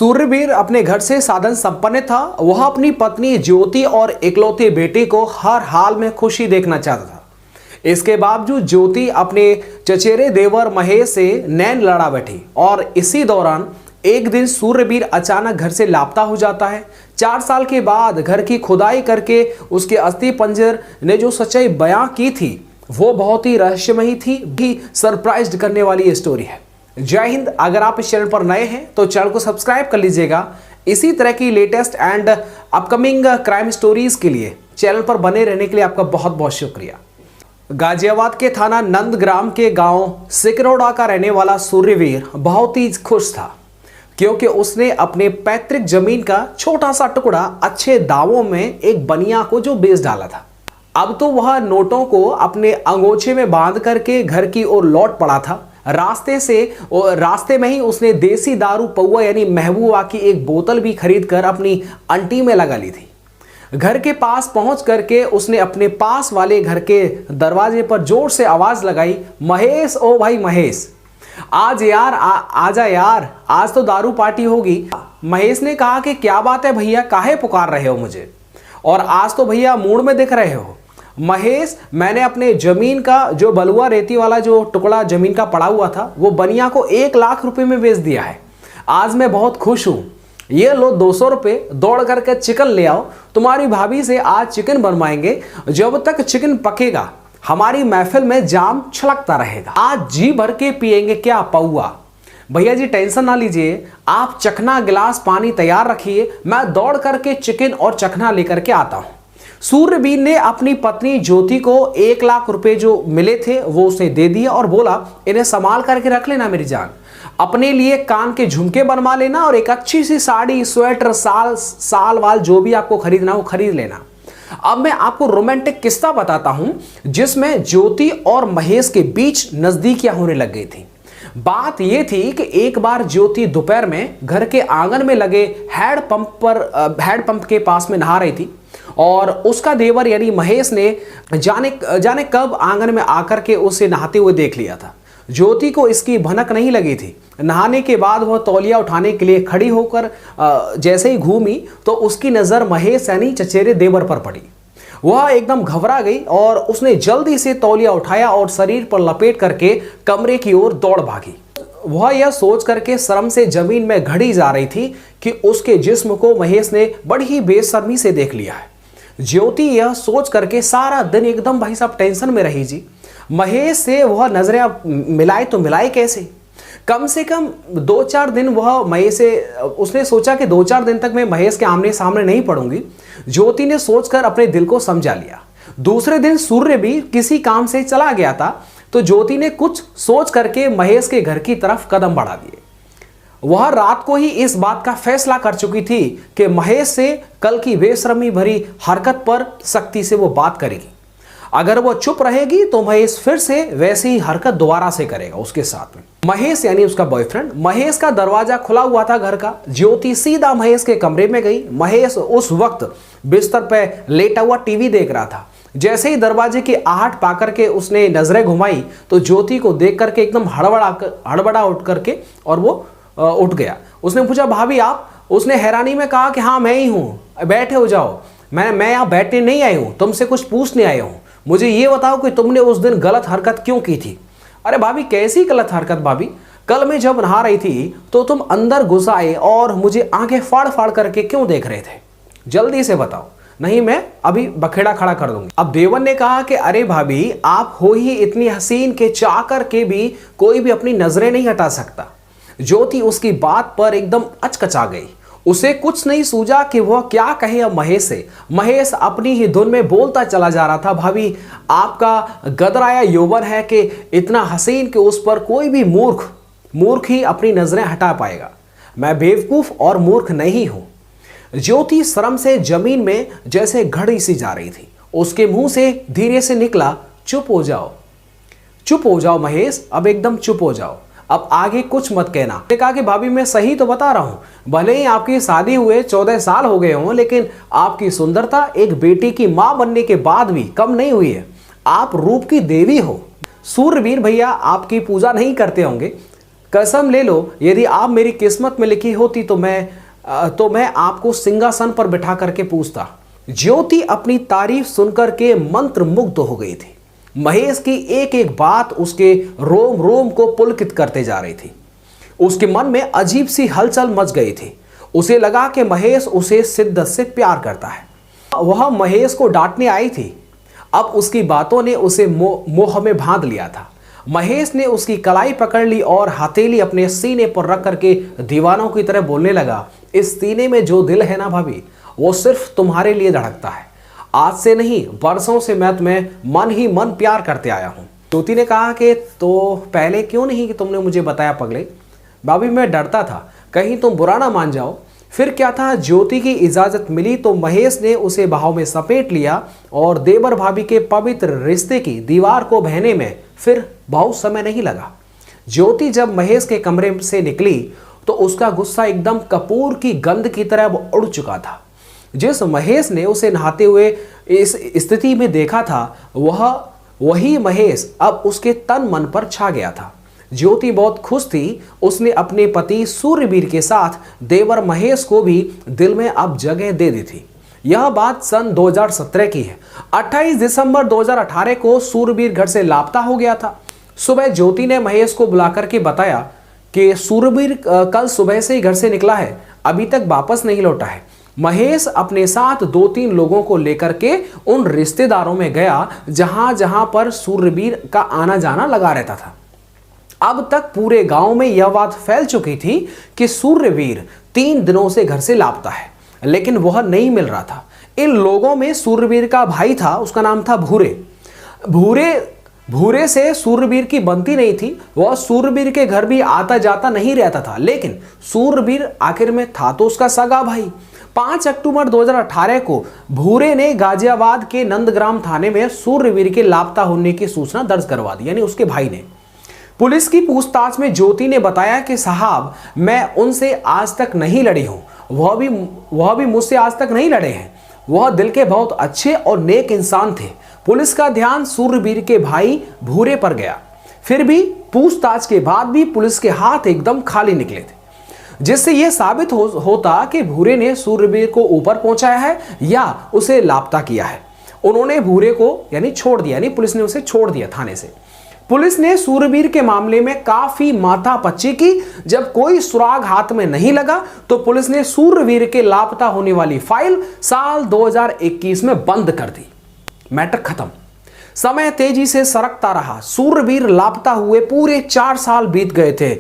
सूर्यवीर अपने घर से साधन संपन्न था। वह अपनी पत्नी ज्योति और इकलौते बेटे को हर हाल में खुशी देखना चाहता था। इसके बावजूद ज्योति अपने चचेरे देवर महेश से नैन लड़ा बैठी और इसी दौरान एक दिन सूर्यवीर अचानक घर से लापता हो जाता है। 4 साल के बाद घर की खुदाई करके उसके अस्थि पंजर ने जो सच्चाई बयां की थी वो बहुत ही रहस्यमयी थी, भी सरप्राइज करने वाली ये स्टोरी है। जय हिंद। अगर आप इस चैनल पर नए हैं तो चैनल को सब्सक्राइब कर लीजिएगा। इसी तरह की latest and upcoming crime stories के लिए चैनल पर बने रहने के लिए आपका बहुत बहुत शुक्रिया। गाजियाबाद के थाना नंदग्राम के गांव सिकरौड़ा का रहने वाला सूर्यवीर बहुत ही खुश था, क्योंकि उसने अपने पैतृक जमीन का छोटा सा टुकड़ा अच्छे दावों में एक बनिया को जो बेच डाला था। अब तो वह नोटों को अपने अंगोछे में बांध करके घर की ओर लौट पड़ा था। रास्ते में ही उसने देसी दारू पौवा यानी महबूबा की एक बोतल भी खरीद कर अपनी अंटी में लगा ली थी। घर के पास पहुंच करके उसने अपने पास वाले घर के दरवाजे पर जोर से आवाज लगाई, महेश, ओ भाई महेश, आज यार आजा यार, आज तो दारू पार्टी होगी। महेश ने कहा कि क्या बात है भैया, काहे पुकार रहे हो मुझे, और आज तो भैया मूड में दिख रहे हो। महेश, मैंने अपने जमीन का जो बलुआ रेती वाला जो टुकड़ा जमीन का पड़ा हुआ था वो बनिया को 1 लाख रुपए में बेच दिया है। आज मैं बहुत खुश हूं। ये लो 200 रुपए, दौड़ करके चिकन ले आओ, तुम्हारी भाभी से आज चिकन बनवाएंगे। जब तक चिकन पकेगा हमारी महफिल में जाम छलकता रहेगा। आज जी भर के पिएंगे क्या पौवा। भैया जी टेंशन ना लीजिए, आप चखना गिलास पानी तैयार रखिए, मैं दौड़ करके चिकन और चखना लेकर के आता हूं। सूर्यवीर ने अपनी पत्नी ज्योति को 1 लाख रुपए जो मिले थे वो उसे दे दिया और बोला, इन्हें संभाल करके रख लेना मेरी जान, अपने लिए कान के झुमके बनवा लेना और एक अच्छी सी साड़ी, स्वेटर, साल वाल जो भी आपको खरीदना हो खरीद लेना। अब मैं आपको रोमांटिक किस्सा बताता हूं जिसमें ज्योति और महेश के बीच नजदीकियां होने लग गई थी। बात यह थी कि एक बार ज्योति दोपहर में घर के आंगन में लगे हैंडपंप के पास में नहा रही थी और उसका देवर यानी महेश ने जाने कब आंगन में आकर के उसे नहाते हुए देख लिया था। ज्योति को इसकी भनक नहीं लगी थी। नहाने के बाद वह तौलिया उठाने के लिए खड़ी होकर जैसे ही घूमी तो उसकी नज़र महेश यानी चचेरे देवर पर पड़ी। वह एकदम घबरा गई और उसने जल्दी से तौलिया उठाया और शरीर पर लपेट करके कमरे की ओर दौड़ भागी। वह यह सोच करके शर्म से जमीन में घड़ी जा रही थी कि उसके जिस्म को महेश ने बड़ी ही बेशर्मी से देख लिया है। ज्योति यह सोच करके सारा दिन एकदम भाई साहब टेंशन में रही जी। महेश से वह नजरें मिलाए तो मिलाए कैसे। कम से कम 2-4 दिन वह महेश से, उसने सोचा कि 2-4 दिन तक मैं महेश के आमने सामने नहीं पड़ूंगी। ज्योति ने सोचकर अपने दिल को समझा लिया। दूसरे दिन सूर्य भी किसी काम से चला गया था तो ज्योति ने कुछ सोच करके महेश के घर की तरफ कदम बढ़ा दिए। वह रात को ही इस बात का फैसला कर चुकी थी कि महेश से कल की बेशर्मी भरी हरकत पर सख्ती से वो बात करेगी। अगर वो चुप रहेगी तो महेश फिर से वैसी ही हरकत दोबारा से करेगा उसके साथ में। महेश यानी उसका बॉयफ्रेंड। महेश का दरवाजा खुला हुआ था घर का। ज्योति सीधा महेश के कमरे में गई। महेश उस वक्त बिस्तर पे लेटा हुआ टीवी देख रहा था। जैसे ही दरवाजे की आहट पाकर के उसने नजरें घुमाई तो ज्योति को देख करके एकदम हड़बड़ा उठ करके और वो उठ गया। उसने पूछा, भाभी आप? उसने हैरानी में कहा कि हाँ मैं ही हूँ, बैठे हो जाओ। मैं यहाँ बैठने नहीं आई हूँ, तुमसे कुछ पूछने आई हूँ। मुझे ये बताओ कि तुमने उस दिन गलत हरकत क्यों की थी? अरे भाभी कैसी गलत हरकत भाभी? कल मैं जब नहा रही थी तो तुम अंदर घुस आए और मुझे आंखें फाड़ फाड़ करके क्यों देख रहे थे? जल्दी से बताओ, नहीं मैं अभी बखेड़ा खड़ा कर दूंगी। अब देवर ने कहा कि अरे भाभी आप हो ही इतनी हसीन के चाह करके भी कोई भी अपनी नजरें नहीं हटा सकता। ज्योति उसकी बात पर एकदम अचकचा गई। उसे कुछ नहीं सूझा कि वह क्या कहे अब महेश से। महेश अपनी ही धुन में बोलता चला जा रहा था, भाभी आपका गदराया यौवन है कि इतना हसीन कि उस पर कोई भी मूर्ख ही अपनी नजरें हटा पाएगा। मैं बेवकूफ और मूर्ख नहीं हूं। ज्योति शर्म से जमीन में जैसे घड़ी सी जा रही थी। उसके मुंह से धीरे से निकला, चुप हो जाओ महेश, अब एकदम चुप हो जाओ, अब आगे कुछ मत कहना। उसने कहा कि भाभी मैं सही तो बता रहा हूं, भले ही आपकी शादी हुए 14 साल हो गए हों, लेकिन आपकी सुंदरता एक बेटी की मां बनने के बाद भी कम नहीं हुई है। आप रूप की देवी हो। सूर्यवीर भैया आपकी पूजा नहीं करते होंगे, कसम ले लो, यदि आप मेरी किस्मत में लिखी होती तो मैं आपको सिंहासन पर बिठा करके पूछता। ज्योति अपनी तारीफ सुनकर के मंत्र मुग्ध हो गई थी। महेश की एक एक बात उसके रोम रोम को पुलकित करते जा रही थी। उसके मन में अजीब सी हलचल मच गई थी। उसे लगा कि महेश उसे शिद्दत से प्यार करता है। वह महेश को डांटने आई थी। अब उसकी बातों ने उसे मोह में बांध लिया था। महेश ने उसकी कलाई पकड़ ली और हथेली अपने सीने पर रख करके दीवानों की तरह बोलने लगा, इस सीने में जो दिल है ना भाभी, वो सिर्फ तुम्हारे लिए धड़कता है। आज से नहीं, बरसों से मैं तुम्हें मन ही मन प्यार करते आया हूँ। ज्योति ने कहा कि तो पहले क्यों नहीं कि तुमने मुझे बताया पगले? भाभी मैं डरता था कहीं तुम बुरा ना मान जाओ। फिर क्या था, ज्योति की इजाजत मिली तो महेश ने उसे बाहों में समेट लिया और देवर भाभी के पवित्र रिश्ते की दीवार को बहने में फिर बहुत समय नहीं लगा। ज्योति जब महेश के कमरे से निकली तो उसका गुस्सा एकदम कपूर की गंध की तरह उड़ चुका था। जिस महेश ने उसे नहाते हुए इस स्थिति में देखा था, वही महेश अब उसके तन मन पर छा गया था। ज्योति बहुत खुश थी। उसने अपने पति सूर्यवीर के साथ देवर महेश को भी दिल में अब जगह दे दी थी। यह बात सन 2017 की है। 28 दिसंबर 2018 को सूर्यवीर घर से लापता हो गया था। सुबह ज्योति ने महेश को बुलाकर के बताया कि सूर्यवीर कल सुबह से ही घर से निकला है, अभी तक वापस नहीं लौटा है। महेश अपने साथ 2-3 लोगों को लेकर के उन रिश्तेदारों में गया जहां जहां पर सूर्यवीर का आना जाना लगा रहता था। अब तक पूरे गांव में यह बात फैल चुकी थी कि सूर्यवीर 3 दिनों से घर से लापता है, लेकिन वह नहीं मिल रहा था। इन लोगों में सूर्यवीर का भाई था, उसका नाम था भूरे से सूर्यवीर की बनती नहीं थी। वह सूर्यवीर के घर भी आता जाता नहीं रहता था, लेकिन सूर्यवीर आखिर में था तो उसका सगा भाई। 5 अक्टूबर 2018 को भूरे ने गाजियाबाद के नंदग्राम थाने में सूर्यवीर के लापता होने की सूचना दर्ज करवा दी, यानी उसके भाई ने। पुलिस की पूछताछ में ज्योति ने बताया कि साहब, मैं उनसे आज तक नहीं लड़ी हूं, वह भी मुझसे आज तक नहीं लड़े हैं। वह दिल के बहुत अच्छे और नेक इंसान थे। पुलिस का ध्यान सूर्यवीर के भाई भूरे पर गया। फिर भी पूछताछ के बाद भी पुलिस के हाथ एकदम खाली निकले थे, जिससे यह साबित होता कि भूरे ने सूर्यवीर को ऊपर पहुंचाया है या उसे लापता किया है। उन्होंने भूरे को यानी छोड़ दिया, यानी पुलिस ने उसे छोड़ दिया थाने से। पुलिस ने सूर्यवीर के मामले में काफी माथापच्ची की। जब कोई सुराग हाथ में नहीं लगा तो पुलिस ने सूर्यवीर के लापता होने वाली फाइल साल 2021 में बंद कर दी। मैटर खत्म। समय तेजी से सरकता रहा। सूर्यवीर लापता हुए पूरे 4 साल बीत गए थे।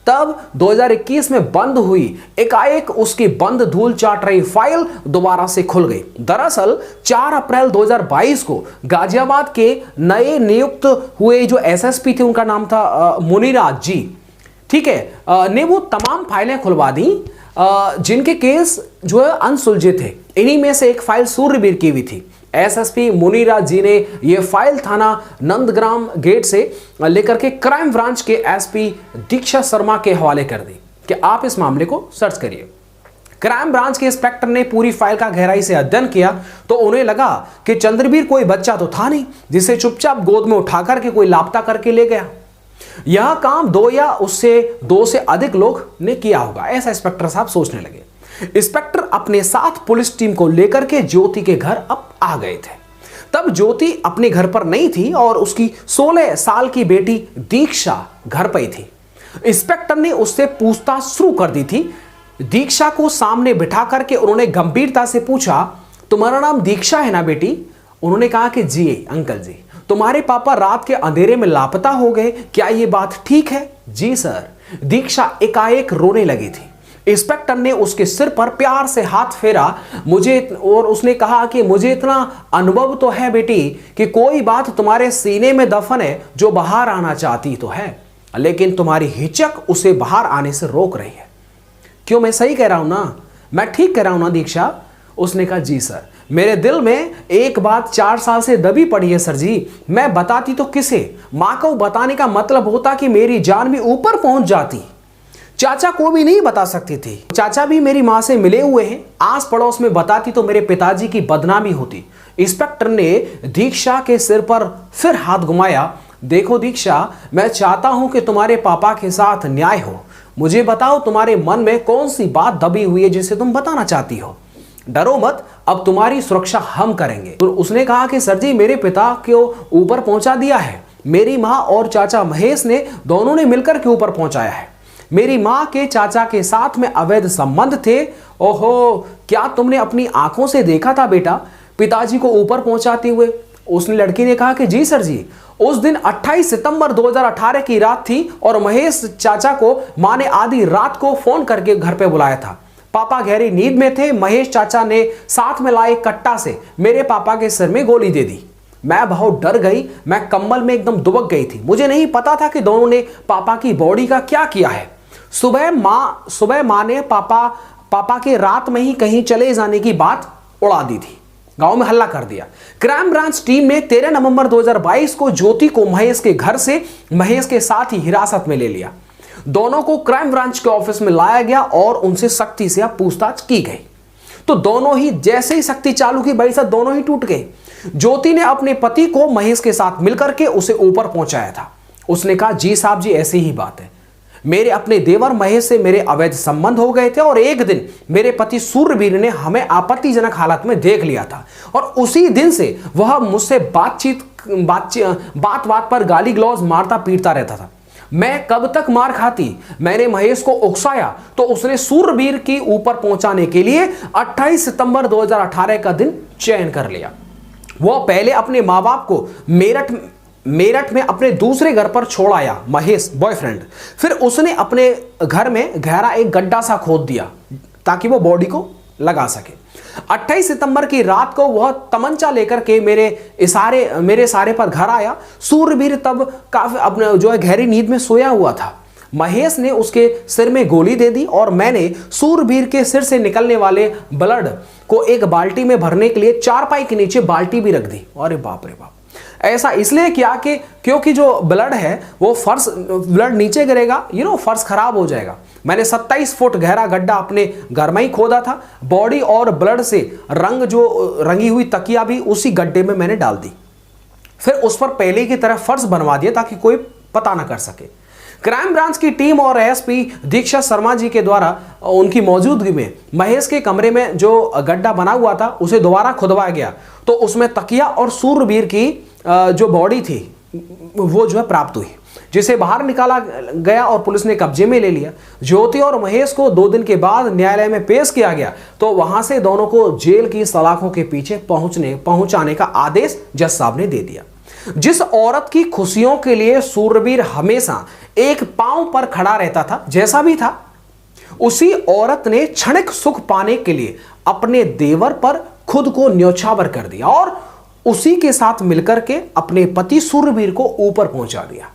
तब 2021 में बंद हुई, एकाएक उसकी बंद धूल चाट रही फाइल दोबारा से खुल गई। दरअसल 4 अप्रैल 2022 को गाजियाबाद के नए नियुक्त हुए जो एसएसपी थे, उनका नाम था मुनीराज जी, ठीक है, ने वो तमाम फाइलें खुलवा दी जिनके केस जो है अनसुलझे थे। इन्हीं में से एक फाइल सूर्यवीर की भी थी। एसएसपी मुनीराज जी ने यह फाइल थाना नंदग्राम गेट से लेकर के क्राइम ब्रांच के एसपी दीक्षा शर्मा के हवाले कर दी कि आप इस मामले को सर्च करिए। क्राइम ब्रांच के इंस्पेक्टर ने पूरी फाइल का गहराई से अध्ययन किया तो उन्हें लगा कि चंद्रवीर कोई बच्चा तो था नहीं जिसे चुपचाप गोद में उठा करके कोई लापता करके ले गया। यह काम 2 या उससे 2 से अधिक लोग ने किया होगा, ऐसा इंस्पेक्टर साहब सोचने लगे। इंस्पेक्टर अपने साथ पुलिस टीम को लेकर के ज्योति के घर अब आ गए थे। तब ज्योति अपने घर पर नहीं थी और उसकी 16 साल की बेटी दीक्षा घर पर थी। इंस्पेक्टर ने उससे पूछताछ शुरू कर दी थी। दीक्षा को सामने बिठा करके उन्होंने गंभीरता से पूछा, तुम्हारा नाम दीक्षा है ना बेटी? उन्होंने कहा कि जी अंकल जी। तुम्हारे पापा रात के अंधेरे में लापता हो गए, क्या यह बात ठीक है? जी सर। दीक्षा एकाएक रोने लगी थी। इंस्पेक्टर ने उसके सिर पर प्यार से हाथ फेरा और उसने कहा कि मुझे इतना अनुभव तो है बेटी कि कोई बात तुम्हारे सीने में दफन है जो बाहर आना चाहती तो है, लेकिन तुम्हारी हिचक उसे बाहर आने से रोक रही है। क्यों, मैं सही कह रहा हूं ना? मैं ठीक कह रहा हूं ना दीक्षा? उसने कहा जी सर, मेरे दिल में एक बात 4 साल से दबी पड़ी है सर जी। मैं बताती तो किसे? मां को बताने का मतलब होता कि मेरी जान भी ऊपर पहुंच जाती। चाचा को भी नहीं बता सकती थी। चाचा भी मेरी मां से मिले हुए हैं। आस पड़ोस में बताती तो मेरे पिताजी की बदनामी होती। इंस्पेक्टर ने दीक्षा के सिर पर फिर हाथ घुमाया। देखो दीक्षा, मैं चाहता हूं कि तुम्हारे पापा के साथ न्याय हो। मुझे बताओ तुम्हारे मन में कौन सी बात दबी हुई है जिसे तुम बताना चाहती हो। डरो मत, अब तुम्हारी सुरक्षा हम करेंगे। तो उसने कहा कि सर जी, मेरे पिता को ऊपर पहुंचा दिया है। मेरी माँ और चाचा महेश ने दोनों ने मिलकर के ऊपर पहुंचाया है। मेरी माँ के चाचा के साथ में अवैध संबंध थे। ओहो, क्या तुमने अपनी आंखों से देखा था बेटा पिताजी को ऊपर पहुंचाते हुए? उसने लड़की ने कहा कि जी सर जी। उस दिन 28 सितंबर 2018 की रात थी और महेश चाचा को मां ने आधी रात को फोन करके घर पे बुलाया था। पापा गहरी नींद में थे। महेश चाचा ने साथ में लाए कट्टा से मेरे पापा के सिर में गोली दे दी। मैं बहुत डर गई, मैं कंबल में एकदम दुबक गई थी। मुझे नहीं पता था कि दोनों ने पापा की बॉडी का क्या किया है। सुबह माँ ने पापा के रात में ही कहीं चले जाने की बात उड़ा दी थी। गांव में हल्ला कर दिया। क्राइम ब्रांच टीम ने 13 नवंबर 2022 को ज्योति को महेश के घर से महेश के साथ ही हिरासत में ले लिया। दोनों को क्राइम ब्रांच के ऑफिस में लाया गया और उनसे सख्ती से पूछताछ की गई। तो दोनों ही जैसे ही सख्ती चालू की भाई साहब, दोनों ही टूट गए। ज्योति ने अपने पति को महेश के साथ मिलकर के उसे ऊपर पहुंचाया था। उसने कहा जी साहब जी, ऐसी ही बात है। मेरे अपने देवर महेश से मेरे अवैध संबंध हो गए थे और एक दिन मेरे पति सूर्यवीर ने हमें आपत्तिजनक हालत में देख लिया था और उसी दिन से वह मुझसे बात पर गाली ग्लौज मारता पीटता रहता था। मैं कब तक मार खाती। मैंने महेश को उकसाया तो उसने सूर्यवीर की ऊपर पहुंचाने के लिए 28 सितंबर 2018 का दिन चयन कर लिया। वह पहले अपने माँ बाप को मेरठ में अपने दूसरे घर पर छोड़ आया, महेश बॉयफ्रेंड। फिर उसने अपने घर में गहरा एक गड्ढा सा खोद दिया ताकि वो बॉडी को लगा सके। 28 सितंबर की रात को वह तमंचा लेकर के मेरे सारे पर घर आया। सूर्यवीर तब काफी अपने जो है गहरी नींद में सोया हुआ था। महेश ने उसके सिर में गोली दे दी और मैंने सूर्यवीर के सिर से निकलने वाले ब्लड को एक बाल्टी में भरने के लिए चारपाई के नीचे बाल्टी भी रख दी। अरे बाप रे बाप। ऐसा इसलिए किया कि क्योंकि जो ब्लड है वो ब्लड नीचे गिरेगा, फर्श खराब हो जाएगा। मैंने 27 फुट गहरा गड्ढा अपने घर में ही खोदा था। बॉडी और ब्लड से रंगी हुई तकिया भी उसी गड्ढे में मैंने डाल दी। फिर उस पर पहले की तरह फर्श बनवा दिया ताकि कोई पता ना कर सके। क्राइम ब्रांच की टीम और एसपी दीक्षा शर्मा जी के द्वारा उनकी मौजूदगी में महेश के कमरे में जो गड्ढा बना हुआ था उसे दोबारा खुदवाया गया। तो उसमें तकिया और सूर्यवीर की जो बॉडी थी वो जो है प्राप्त हुई, जिसे बाहर निकाला गया और पुलिस ने कब्जे में ले लिया। ज्योति और महेश को 2 दिन के बाद न्यायालय में पेश किया गया तो वहां से दोनों को जेल की सलाखों के पीछे पहुंचाने का आदेश जज साहब ने दे दिया। जिस औरत की खुशियों के लिए सूर्यवीर हमेशा एक पांव पर खड़ा रहता था, जैसा भी था, उसी औरत ने क्षणिक सुख पाने के लिए अपने देवर पर खुद को न्यौछावर कर दिया और उसी के साथ मिलकर के अपने पति सूर्यवीर को ऊपर पहुंचा दिया।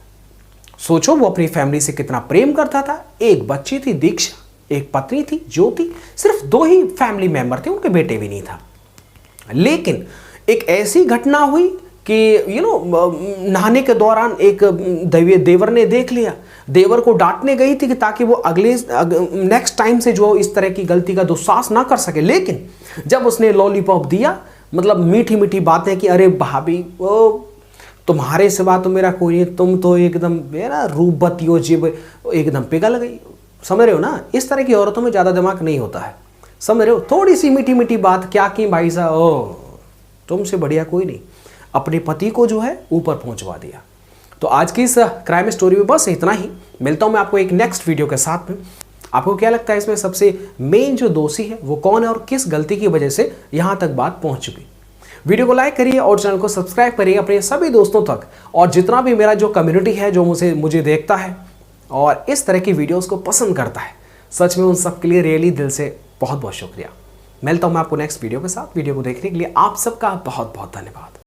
सोचो वो अपनी फैमिली से कितना प्रेम करता था। एक बच्ची थी दीक्षा, एक पत्नी थी ज्योति, सिर्फ 2 ही फैमिली मेंबर थे, उनके बेटे भी नहीं था। लेकिन एक ऐसी घटना हुई कि नहाने के दौरान एक देवर ने देख लिया। देवर को डांटने गई थी कि ताकि वो नेक्स्ट टाइम से जो इस तरह की गलती का दुस्साहस ना कर सके। लेकिन जब उसने लॉलीपॉप दिया, मतलब मीठी मीठी बातें कि अरे भाभी वो तुम्हारे सिवा तो मेरा कोई नहीं, तुम तो एकदम मेरा रूपवती हो, जीव एकदम पिघल गई। समझ रहे हो ना, इस तरह की औरतों में ज़्यादा दिमाग नहीं होता है। समझ रहे हो, थोड़ी सी मीठी मीठी बात क्या की भाई साहब, ओ तुमसे बढ़िया कोई नहीं, अपने पति को जो है ऊपर पहुंचवा दिया। तो आज की इस क्राइम स्टोरी में बस इतना ही। मिलता हूं मैं आपको एक नेक्स्ट वीडियो के साथ में। आपको क्या लगता है इसमें सबसे मेन जो दोषी है वो कौन है और किस गलती की वजह से यहां तक बात पहुंच चुकी? वीडियो को लाइक करिए और चैनल को सब्सक्राइब करिए अपने सभी दोस्तों तक, और जितना भी मेरा जो कम्युनिटी है जो मुझे देखता है और इस तरह की वीडियोस को पसंद करता है, सच में उन सब के लिए रियली दिल से बहुत बहुत शुक्रिया। मिलता हूं मैं आपको नेक्स्ट वीडियो के साथ। वीडियो को देखने के लिए आप सबका बहुत बहुत धन्यवाद।